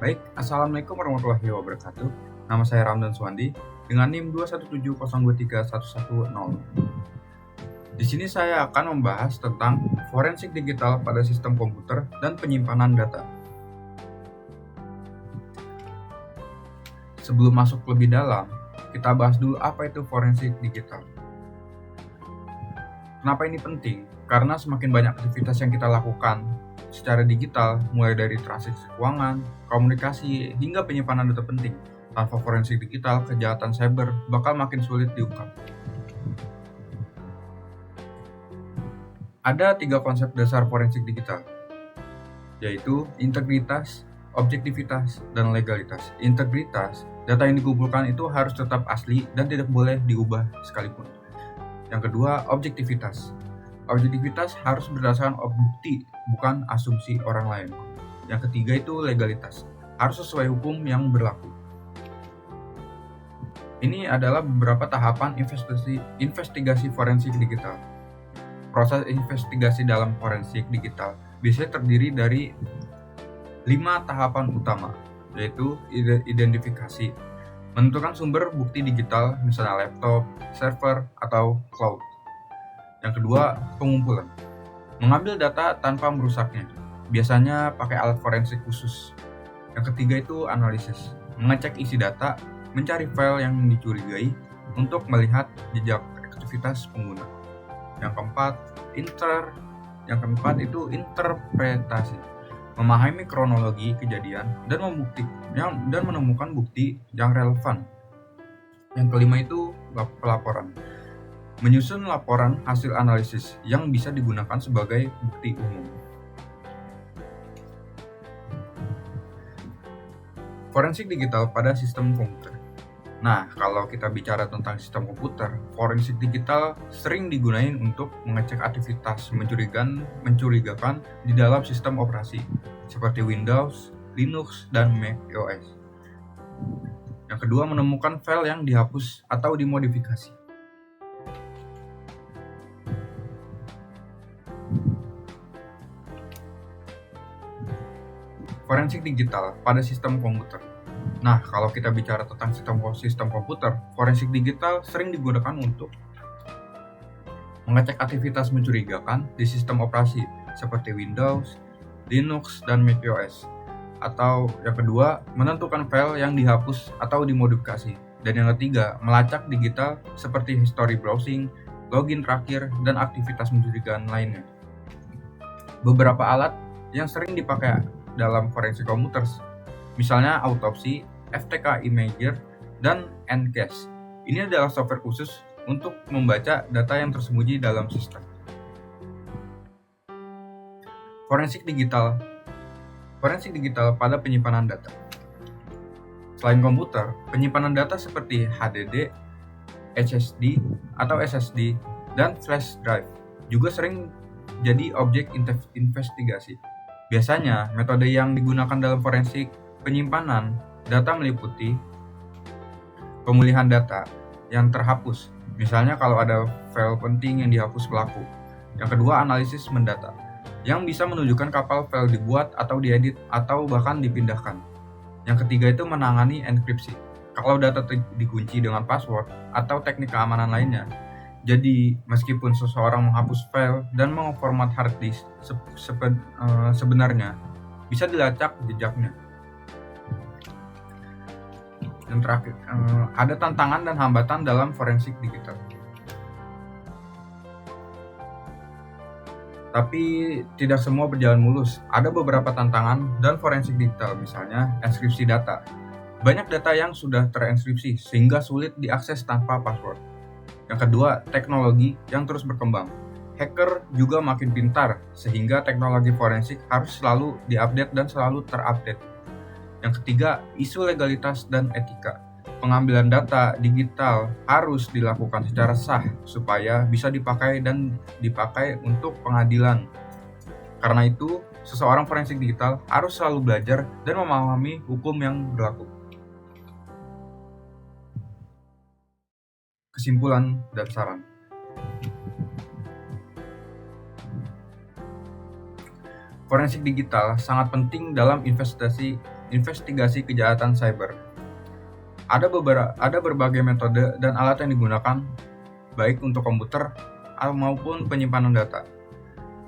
Baik, Assalamualaikum warahmatullahi wabarakatuh. Nama saya Ramdan Suwandi dengan NIM 217023110. Di sini saya akan membahas tentang forensik digital pada sistem komputer dan penyimpanan data. Sebelum masuk lebih dalam, kita bahas dulu apa itu forensik digital. Kenapa ini penting? Karena semakin banyak aktivitas yang kita lakukan secara digital, mulai dari transaksi keuangan, komunikasi, hingga penyimpanan data penting. Tanpa forensik digital, kejahatan cyber bakal makin sulit diungkap. Ada 3 konsep dasar forensik digital, yaitu integritas, objektivitas, dan legalitas. Integritas, data yang dikumpulkan itu harus tetap asli dan tidak boleh diubah sekalipun. Yang kedua, objektivitas. Objektivitas harus berdasarkan bukti, bukan asumsi orang lain. Yang ketiga itu legalitas, harus sesuai hukum yang berlaku. Ini adalah beberapa tahapan investigasi forensik digital. Proses investigasi dalam forensik digital biasanya terdiri dari 5 tahapan utama, yaitu identifikasi, menentukan sumber bukti digital, misalnya laptop, server, atau cloud. Yang kedua, pengumpulan, mengambil data tanpa merusaknya, biasanya pakai alat forensik khusus. Yang ketiga itu analisis, mengecek isi data, mencari file yang dicurigai untuk melihat jejak aktivitas pengguna. Yang keempat itu interpretasi, memahami kronologi kejadian dan menemukan bukti yang relevan. Yang kelima itu pelaporan, menyusun laporan hasil analisis yang bisa digunakan sebagai bukti umum. Forensik digital pada sistem komputer. Nah, kalau kita bicara tentang sistem komputer, forensik digital sering digunakan untuk mengecek aktivitas mencurigakan di dalam sistem operasi, seperti Windows, Linux, dan Mac OS. Yang kedua, menemukan file yang dihapus atau dimodifikasi. Forensik digital pada sistem komputer. Nah, kalau kita bicara tentang sistem komputer, forensik digital sering digunakan untuk mengecek aktivitas mencurigakan di sistem operasi seperti Windows, Linux, dan Mac OS. Atau yang kedua, menentukan file yang dihapus atau dimodifikasi. Dan yang ketiga, melacak digital seperti history browsing, login terakhir, dan aktivitas mencurigakan lainnya. Beberapa alat yang sering dipakai dalam forensik komputer, misalnya autopsi, FTK Imager, dan Ncash. Ini adalah software khusus untuk membaca data yang tersembunyi dalam sistem. Forensik digital pada penyimpanan data. Selain komputer, penyimpanan data seperti HDD, HDD atau SSD, dan flash drive juga sering jadi objek investigasi. Biasanya, metode yang digunakan dalam forensik penyimpanan data meliputi pemulihan data yang terhapus, misalnya kalau ada file penting yang dihapus pelaku. Yang kedua, analisis mendata, yang bisa menunjukkan kapan file dibuat atau diedit atau bahkan dipindahkan. Yang ketiga itu menangani enkripsi, kalau data dikunci dengan password atau teknik keamanan lainnya. Jadi, meskipun seseorang menghapus file dan memformat hard disk, sebenarnya bisa dilacak jejaknya. Yang terakhir, ada tantangan dan hambatan dalam forensik digital. Tapi tidak semua berjalan mulus. Ada beberapa tantangan dan forensik digital, misalnya enkripsi data. Banyak data yang sudah terenkripsi sehingga sulit diakses tanpa password. Yang kedua, teknologi yang terus berkembang. Hacker juga makin pintar sehingga teknologi forensik harus selalu diupdate dan selalu terupdate. Yang ketiga, isu legalitas dan etika. Pengambilan data digital harus dilakukan secara sah supaya bisa dipakai untuk pengadilan. Karena itu, seseorang forensik digital harus selalu belajar dan memahami hukum yang berlaku. Kesimpulan dan saran. Forensik digital sangat penting dalam investigasi investigasi kejahatan cyber. Ada berbagai metode dan alat yang digunakan baik untuk komputer maupun penyimpanan data.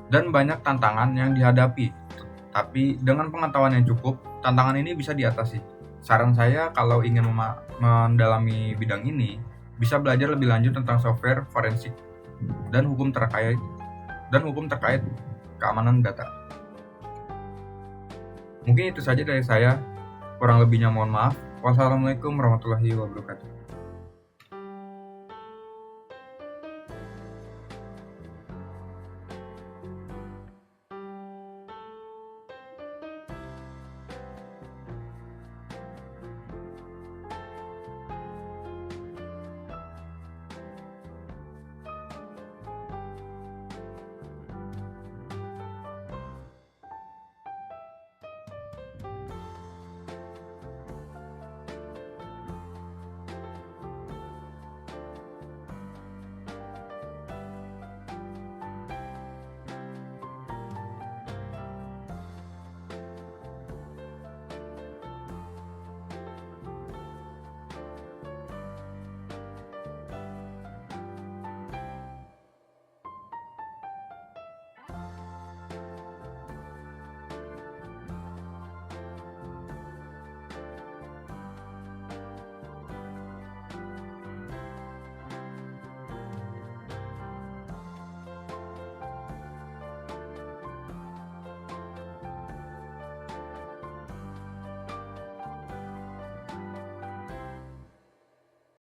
Dan banyak tantangan yang dihadapi. Tapi dengan pengetahuan yang cukup, tantangan ini bisa diatasi. Saran saya kalau ingin mendalami bidang ini, bisa belajar lebih lanjut tentang software forensik dan hukum terkait keamanan data. Mungkin itu saja dari saya. Kurang lebihnya mohon maaf. Wassalamualaikum warahmatullahi wabarakatuh.